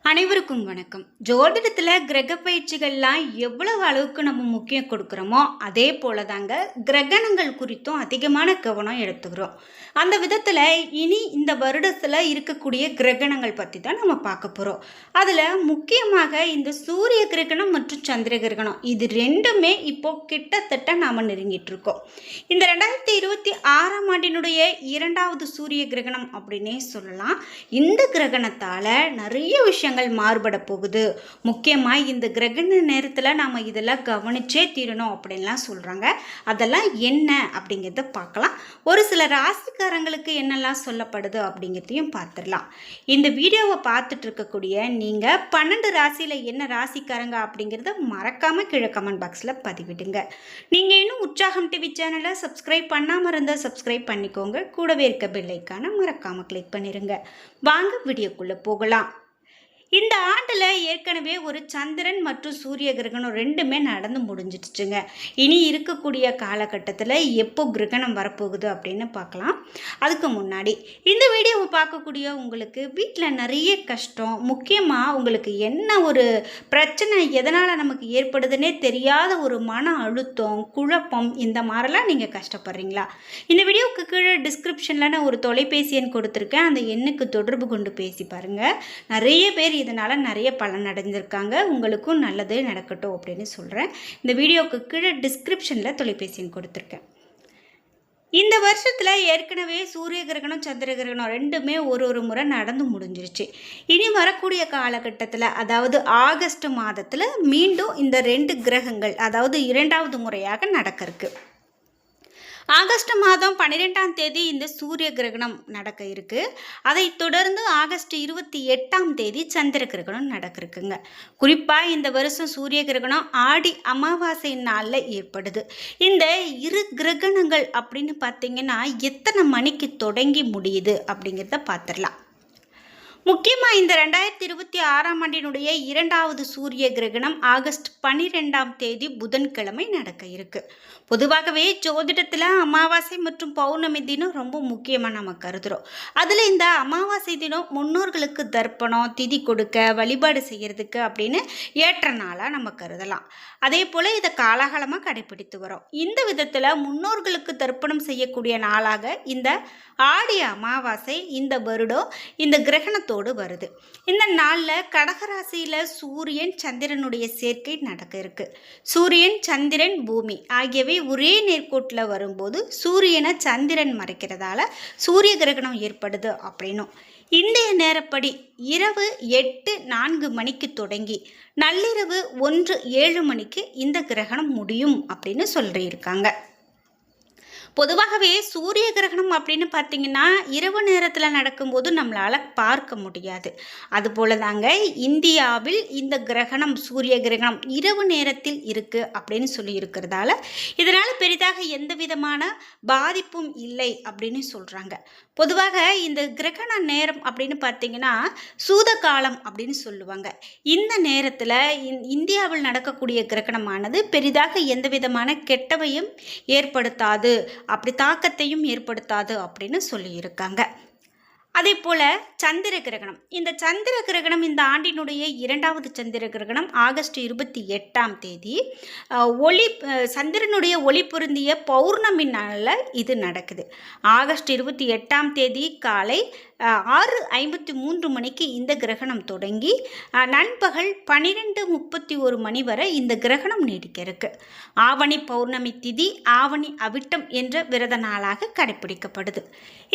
அனைவருக்கும் வணக்கம். ஜோதிடத்துல கிரக பயிற்சிகள்லாம் எவ்வளவு அளவுக்கு நம்ம முக்கியம் கொடுக்குறோமோ அதே போல தாங்க கிரகணங்கள் குறித்தும் அதிகமான கவனம் எடுத்துக்கிறோம். அந்த விதத்துல இனி இந்த வருடத்துல இருக்கக்கூடிய கிரகணங்கள் பத்தி தான் நம்ம பார்க்க போறோம். அதுல முக்கியமாக இந்த சூரிய கிரகணம் மற்றும் சந்திர கிரகணம் இது ரெண்டுமே இப்போ கிட்டத்தட்ட நாம நெருங்கிட்டு இருக்கோம். இந்த 2026ஆம் ஆண்டினுடைய 2வது சூரிய கிரகணம் அப்படின்னே சொல்லலாம். இந்த கிரகணத்தால நிறைய விஷயங்கள் மாறுபட போகுது. முக்கியமாக இந்த கிரகண நேரத்தில் நாம் இதெல்லாம் கவனிச்சே தீரணும் அப்படின்லாம் சொல்கிறாங்க. அதெல்லாம் என்ன அப்படிங்கிறத பார்க்கலாம். ஒரு சில ராசிக்காரங்களுக்கு என்னெல்லாம் சொல்லப்படுது அப்படிங்கிறதையும் பார்த்துடலாம். இந்த வீடியோவை பார்த்துட்டு இருக்கக்கூடிய நீங்கள் 12 ராசியில் என்ன ராசிக்காரங்க அப்படிங்கிறத மறக்காமல் கீழே கமெண்ட் பாக்ஸில் பதிவிடுங்க. நீங்கள் இன்னும் உற்சாகம் டிவி சேனலை சப்ஸ்கிரைப் பண்ணாமல் இருந்தால் சப்ஸ்கிரைப் பண்ணிக்கோங்க. கூடவே இருக்க பெல் ஐக்கானை மறக்காமல் கிளிக் பண்ணிடுங்க. வாங்க வீடியோக்குள்ளே போகலாம். இந்த ஆண்டில் ஏற்கனவே ஒரு சந்திரன் மற்றும் சூரிய கிரகணம் ரெண்டுமே நடந்து முடிஞ்சிடுச்சுங்க. இனி இருக்கக்கூடிய காலகட்டத்தில் எப்போ கிரகணம் வரப்போகுது அப்படின்னு பார்க்கலாம். அதுக்கு முன்னாடி இந்த வீடியோவை பார்க்கக்கூடிய உங்களுக்கு வீட்டில் நிறைய கஷ்டம், முக்கியமாக உங்களுக்கு என்ன ஒரு பிரச்சனை எதனால் நமக்கு ஏற்படுதுன்னே தெரியாத ஒரு மன அழுத்தம், குழப்பம், இந்த மாதிரிலாம் நீங்கள் கஷ்டப்படுறீங்களா? இந்த வீடியோவுக்கு கீழே டிஸ்கிரிப்ஷனில் நான் ஒரு தொலைபேசி எண் கொடுத்துருக்கேன். அந்த எண்ணுக்கு தொடர்பு கொண்டு பேசி பாருங்கள். நிறைய பேர் இதனால் நிறைய பலன் அடைஞ்சிருக்காங்க. உங்களுக்கும் நல்லது நடக்கட்டும் அப்படின்னு சொல்கிறேன். இந்த வீடியோவுக்கு கீழே டிஸ்கிரிப்ஷனில் தொலைபேசி எண் கொடுத்துருக்கேன். இந்த வருஷத்தில் ஏற்கனவே சூரிய கிரகணம் சந்திர கிரகணம் ரெண்டுமே ஒரு முறை நடந்து முடிஞ்சிருச்சு. இனி வரக்கூடிய காலகட்டத்தில் அதாவது ஆகஸ்ட் மாதத்தில் மீண்டும் இந்த 2 கிரகங்கள் அதாவது 2வது முறையாக நடக்க இருக்கு. ஆகஸ்ட் மாதம் 12ஆம் தேதி இந்த சூரிய கிரகணம் நடக்க இருக்கு. அதைத் தொடர்ந்து ஆகஸ்ட் 28ஆம் தேதி சந்திர கிரகணம் நடக்க இருக்குங்க. குறிப்பாக இந்த வருஷம் சூரிய கிரகணம் ஆடி அமாவாசை நாளில் ஏற்படுது. இந்த 2 கிரகணங்கள் அப்படின்னு பார்த்தீங்கன்னா எத்தனை மணிக்கு தொடங்கி முடியுது அப்படிங்கிறத பார்த்துடலாம். முக்கியமாக இந்த 2026ஆம் ஆண்டினுடைய 2வது சூரிய கிரகணம் ஆகஸ்ட் 12ஆம் தேதி புதன்கிழமை நடக்க இருக்கு. பொதுவாகவே ஜோதிடத்தில் அமாவாசை மற்றும் பௌர்ணமி தினம் ரொம்ப முக்கியமாக நம்ம கருதுகிறோம். அதில் இந்த அமாவாசை தினம் முன்னோர்களுக்கு தர்ப்பணம் திதி கொடுக்க வழிபாடு செய்கிறதுக்கு அப்படின்னு ஏற்ற நாளாக நம்ம கருதலாம். அதே போல் இதை காலகாலமாக கடைபிடித்து வரோம். இந்த விதத்தில் முன்னோர்களுக்கு தர்ப்பணம் செய்யக்கூடிய நாளாக இந்த ஆடி அமாவாசை இந்த வருடம் இந்த கிரகணத்தோடு வருது. இந்த நாளில் கடகராசியில் சூரியன் சந்திரனுடைய சேர்க்கை நடக்க இருக்கு. சூரியன் சந்திரன் பூமி ஆகியவை ஒரே நேர்கோட்டில் வரும்போது சூரியனை சந்திரன் மறைக்கிறதால சூரிய கிரகணம் ஏற்படுது அப்படின்னும் இந்திய நேரப்படி இரவு 8:04 மணிக்கு தொடங்கி நள்ளிரவு 1:07 மணிக்கு இந்த கிரகணம் முடியும் அப்படின்னு சொல்லியிருக்காங்க. பொதுவாகவே சூரிய கிரகணம் அப்படின்னு பார்த்தீங்கன்னா இரவு நேரத்தில் நடக்கும்போது நம்மளால் பார்க்க முடியாது. அதுபோல தாங்க இந்தியாவில் இந்த கிரகணம் சூரிய கிரகணம் இரவு நேரத்தில் இருக்குது அப்படின்னு சொல்லி இருக்கிறதால இதனால் பெரிதாக எந்த விதமான பாதிப்பும் இல்லை அப்படின்னு சொல்கிறாங்க. பொதுவாக இந்த கிரகண நேரம் அப்படின்னு பார்த்தீங்கன்னா சூத காலம் அப்படின்னு சொல்லுவாங்க. இந்த நேரத்தில் இந்தியாவில் நடக்கக்கூடிய கிரகணமானது பெரிதாக எந்த விதமான கெட்டவையும் ஏற்படுத்தாது, அப்படி தாக்கத்தையும் ஏற்படுத்தாது அப்படின்னு சொல்லியிருக்காங்க. அதே போல் சந்திர கிரகணம் இந்த சந்திர கிரகணம் இந்த ஆண்டினுடைய 2வது சந்திர கிரகணம் ஆகஸ்ட் 28ஆம் தேதி சந்திரனுடைய ஒளி பொருந்திய பௌர்ணமி நாளில் இது நடக்குது. ஆகஸ்ட் 28ஆம் தேதி காலை 6:53 மணிக்கு இந்த கிரகணம் தொடங்கி நண்பகல் 12:31 மணி வரை இந்த கிரகணம் நீடிக்க இருக்கு. ஆவணி பௌர்ணமி திதி ஆவணி அவிட்டம் என்ற விரத நாளாக கடைபிடிக்கப்படுது.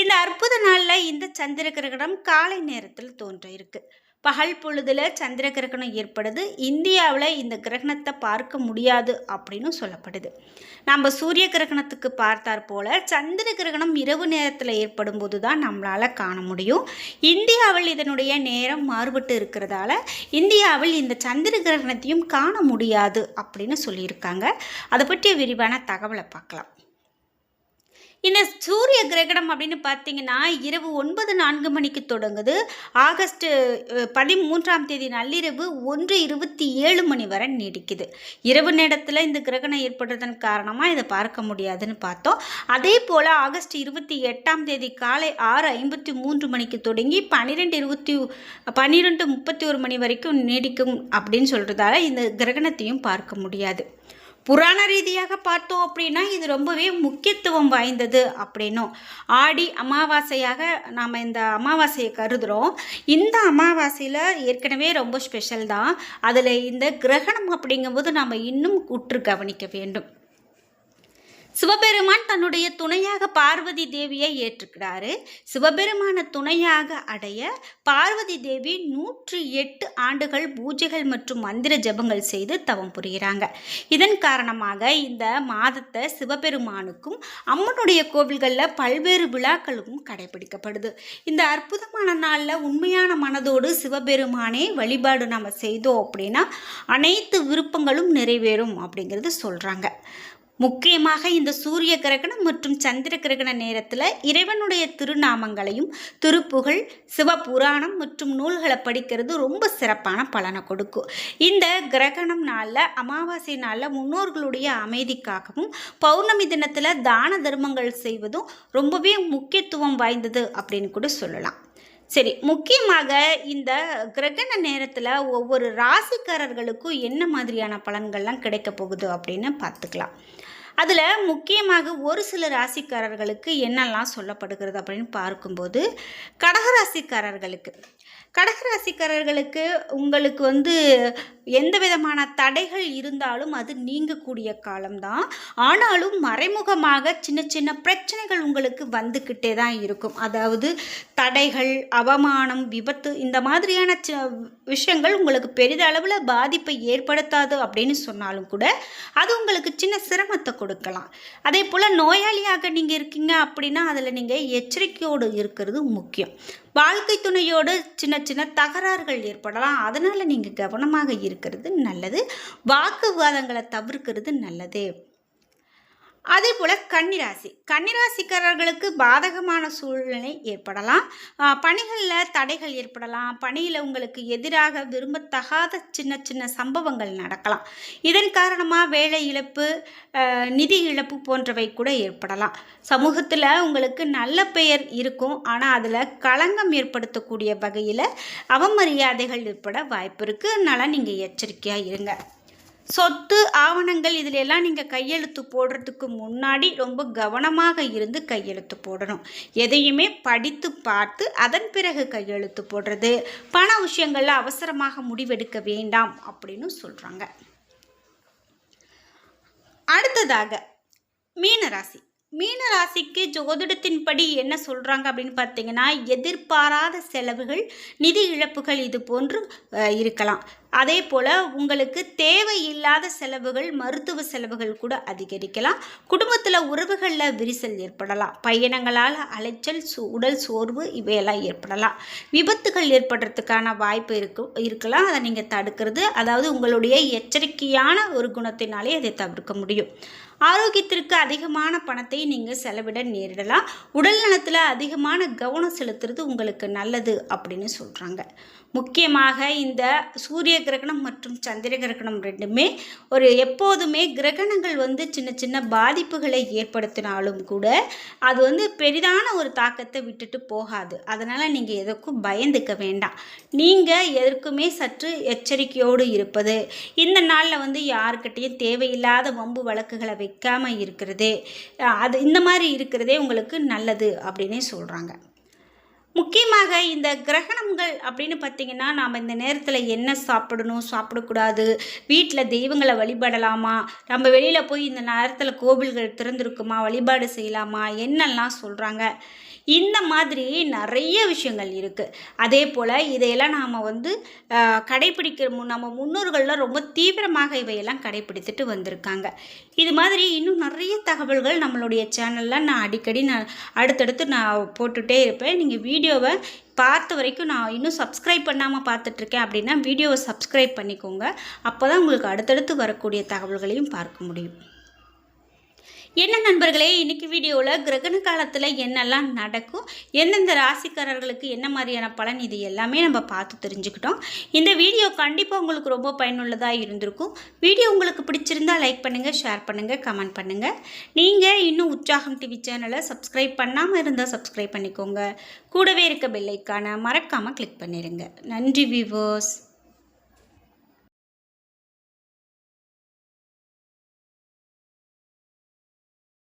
இந்த அற்புத நாளில் இந்த சந்திர கிரகணம் காலை நேரத்தில் தோன்ற இருக்கு. பகல் பொழுதுல சந்திர கிரகணம் ஏற்படுது. இந்தியாவில் இந்த கிரகணத்தை பார்க்க முடியாது அப்படின்னு சொல்லப்படுது. நம்ம சூரிய கிரகணத்துக்கு பார்த்தார் போல சந்திர கிரகணம் இரவு நேரத்தில் ஏற்படும் போது தான் நம்மளால் காண முடியும். இந்தியாவில் இதனுடைய நேரம் மாறுபட்டு இருக்கிறதால இந்தியாவில் இந்த சந்திர கிரகணத்தையும் காண முடியாது அப்படின்னு சொல்லியிருக்காங்க. அதை பற்றிய விரிவான தகவலை பார்க்கலாம். இந்த சூரிய கிரகணம் அப்படின்னு பார்த்தீங்கன்னா, இரவு 9:04 தொடங்குது. ஆகஸ்ட் 13ஆம் தேதி நள்ளிரவு 1:27 வரை நீடிக்குது. இரவு நேரத்தில இந்த கிரகணம் ஏற்படுறதன் காரணமா இத பார்க்க முடியாதுன்னு பார்த்தோம். அதேபோல ஆகஸ்ட் 28ஆம் தேதி காலை 6:53 தொடங்கி 12:31 வரைக்கும் நீடிக்கும் அப்படின்னு சொல்றதால இந்த கிரகணத்தையும் பார்க்க முடியாது. புராண ரீதியாக பார்த்தோம் அப்படின்னா இது ரொம்பவே முக்கியத்துவம் வாய்ந்தது அப்படின்னும். ஆடி அமாவாசையாக நாம் இந்த அமாவாசையை கருதுகிறோம். இந்த அமாவாசையில் ஏற்கனவே ரொம்ப ஸ்பெஷல் தான். அதில் இந்த கிரகணம் அப்படிங்கும்போது நாம் இன்னும் உற்று கவனிக்க வேண்டும். சிவபெருமான் தன்னுடைய துணையாக பார்வதி தேவியை ஏற்றுக்கிறாரு. சிவபெருமான துணையாக அடைய பார்வதி தேவி 108 ஆண்டுகள் பூஜைகள் மற்றும் மந்திர ஜபங்கள் செய்து தவம் புரிகிறாங்க. இதன் காரணமாக இந்த மாதத்தை சிவபெருமானுக்கும் அம்மனுடைய கோவில்களில் பல்வேறு விழாக்களும் கடைபிடிக்கப்படுது. இந்த அற்புதமான நாளில் உண்மையான மனதோடு சிவபெருமானே வழிபாடு நம்ம செய்தோம் அப்படின்னா அனைத்து விருப்பங்களும் நிறைவேறும் அப்படிங்கிறது சொல்கிறாங்க. முக்கியமாக இந்த சூரிய கிரகணம் மற்றும் சந்திர கிரகண நேரத்தில் இறைவனுடைய திருநாமங்களையும் திருப்புகழ் சிவபுராணம் மற்றும் நூல்களை படிக்கிறது ரொம்ப சிறப்பான பலனை கொடுக்கும். இந்த கிரகணம் நாளில் அமாவாசை நாளில் முன்னோர்களுடைய அமைதிக்காகவும் பௌர்ணமி தினத்தில் தான தர்மங்கள் செய்வதும் ரொம்பவே முக்கியத்துவம் வாய்ந்தது அப்படின்னு கூட சொல்லலாம். சரி, முக்கியமாக இந்த கிரகண நேரத்தில் ஒவ்வொரு ராசிக்காரர்களுக்கும் என்ன மாதிரியான பலன்கள்லாம் கிடைக்க போகுது அப்படின்னு பார்த்துக்கலாம். அதில் முக்கியமாக ஒரு சில ராசிக்காரர்களுக்கு என்னெல்லாம் சொல்லப்படுகிறது அப்படின்னு பார்க்கும்போது, கடகராசிக்காரர்களுக்கு உங்களுக்கு எந்த விதமான தடைகள் இருந்தாலும் அது நீங்கக்கூடிய காலம்தான். ஆனாலும் மறைமுகமாக சின்ன சின்ன பிரச்சனைகள் உங்களுக்கு வந்துக்கிட்டே தான் இருக்கும். அதாவது தடைகள், அவமானம், விபத்து இந்த மாதிரியான விஷயங்கள் உங்களுக்கு பெரிதளவில் பாதிப்பை ஏற்படுத்தாது அப்படின்னு சொன்னாலும் கூட அது உங்களுக்கு சின்ன சிரமத்தை கொடுக்கலாம். அதே போல் நோயாளியாக நீங்கள் இருக்கீங்க அப்படின்னா அதில் நீங்கள் எச்சரிக்கையோடு இருக்கிறது முக்கியம். வாழ்க்கை துணையோடு சின்ன சின்ன தகராறுகள் ஏற்படலாம். அதனால் நீங்கள் கவனமாக இருக்கிறது நல்லது. வாக்குவாதங்களை தவிர்க்கிறது நல்லது. அதே போல் கன்னிராசிக்காரர்களுக்கு பாதகமான சூழ்நிலை ஏற்படலாம். பணிகளில் தடைகள் ஏற்படலாம். பணியில் உங்களுக்கு எதிராக விரும்பத்தகாத சின்ன சின்ன சம்பவங்கள் நடக்கலாம். இதன் காரணமாக வேலை இழப்பு, நிதி இழப்பு போன்றவை கூட ஏற்படலாம். சமூகத்தில் உங்களுக்கு நல்ல பெயர் இருக்கும். ஆனால் அதில் களங்கம் ஏற்படுத்தக்கூடிய வகையில் அவமரியாதைகள் ஏற்பட வாய்ப்பு இருக்குது. அதனால் நீங்கள் எச்சரிக்கையாக இருங்க. சொத்து ஆவணங்கள் இதில் எல்லாம் நீங்கள் கையெழுத்து போடுறதுக்கு முன்னாடி ரொம்ப கவனமாக இருந்து கையெழுத்து போடணும். எதையுமே படித்து பார்த்து அதன் பிறகு கையெழுத்து போடுறது. பண விஷயங்களில் அவசரமாக முடிவெடுக்க வேண்டாம் அப்படின்னு சொல்கிறாங்க. அடுத்ததாக மீனராசிக்கு ஜோதிடத்தின்படி என்ன சொல்கிறாங்க அப்படின்னு பார்த்தீங்கன்னா, எதிர்பாராத செலவுகள், நிதி இழப்புகள் இது போன்று இருக்கலாம். அதே போல் உங்களுக்கு தேவையில்லாத செலவுகள், மருத்துவ செலவுகள் கூட அதிகரிக்கலாம். குடும்பத்தில் உறவுகளில் விரிசல் ஏற்படலாம். பயணங்களால் அலைச்சல், உடல் சோர்வு இவையெல்லாம் ஏற்படலாம். விபத்துகள் ஏற்படுறதுக்கான வாய்ப்பு இருக்கலாம். அதை நீங்கள் தடுக்கிறது, அதாவது உங்களுடைய எச்சரிக்கையான ஒரு குணத்தினாலே அதை தவிர்க்க முடியும். ஆரோக்கியத்திற்கு அதிகமான பணத்தை நீங்கள் செலவிட நேரிடலாம். உடல் நலத்தில் அதிகமான கவனம் செலுத்துறது உங்களுக்கு நல்லது அப்படின்னு சொல்கிறாங்க. முக்கியமாக இந்த சூரிய கிரகணம் மற்றும் சந்திர கிரகணம் ரெண்டுமே எப்போதுமே கிரகணங்கள் சின்ன சின்ன பாதிப்புகளை ஏற்படுத்தினாலும் கூட அது பெரிதான ஒரு தாக்கத்தை விட்டுட்டு போகாது. அதனால் நீங்கள் எதற்கும் பயந்துக்க வேண்டாம். நீங்கள் எதற்குமே சற்று எச்சரிக்கையோடு இருப்பது, இந்த நாளில் யாருக்கிட்டையும் தேவையில்லாத வம்பு வழக்குகளை வைக்காமல் இருக்கிறதே, இந்த மாதிரி இருக்கிறதே உங்களுக்கு நல்லது அப்படின்னே சொல்கிறாங்க. முக்கியமாக இந்த கிரகணங்கள் அப்படின்னு பார்த்திங்கன்னா, நாம் இந்த நேரத்தில் என்ன சாப்பிடணும், சாப்பிடக்கூடாது, வீட்டில் தெய்வங்களை வழிபடலாமா, நம்ம வெளியில் போய் இந்த நேரத்தில் கோவில்கள் திறந்திருக்குமா, வழிபாடு செய்யலாமா, என்னெல்லாம் சொல்கிறாங்க. இந்த மாதிரி நிறைய விஷயங்கள் இருக்குது. அதே போல் இதையெல்லாம் நாம் கடைப்பிடிக்கிற நம்ம முன்னோர்கள்லாம் ரொம்ப தீவிரமாக இவையெல்லாம் கடைப்பிடித்துட்டு வந்திருக்காங்க. இது மாதிரி இன்னும் நிறைய தகவல்கள் நம்மளுடைய சேனலில் நான் அடிக்கடி அடுத்தடுத்து போட்டுகிட்டே இருப்பேன். நீங்கள் வீடியோவை பார்த்த வரைக்கும் நான் இன்னும் சப்ஸ்கிரைப் பண்ணாமல் பார்த்துட்ருக்கேன் அப்படின்னா வீடியோவை சப்ஸ்கிரைப் பண்ணிக்கோங்க. அப்போ தான் உங்களுக்கு அடுத்தடுத்து வரக்கூடிய தகவல்களையும் பார்க்க முடியும். என்ன நண்பர்களே, இன்னைக்கு வீடியோவில் கிரகண காலத்தில் என்னெல்லாம் நடக்கும், எந்தெந்த ராசிக்காரர்களுக்கு என்ன மாதிரியான பலன், இது எல்லாமே நம்ம பார்த்து தெரிஞ்சுக்கிட்டோம். இந்த வீடியோ கண்டிப்பாக உங்களுக்கு ரொம்ப பயனுள்ளதாக இருந்திருக்கும். வீடியோ உங்களுக்கு பிடிச்சிருந்தா லைக் பண்ணுங்கள், ஷேர் பண்ணுங்கள், கமெண்ட் பண்ணுங்கள். நீங்கள் இன்னும் உற்சாகம் டிவி சேனலை சப்ஸ்கிரைப் பண்ணாமல் இருந்தால் சப்ஸ்கிரைப் பண்ணிக்கோங்க. கூடவே இருக்க பெல் ஐக்கானை மறக்காமல் கிளிக் பண்ணிடுங்க. நன்றி வியூவர்ஸ்.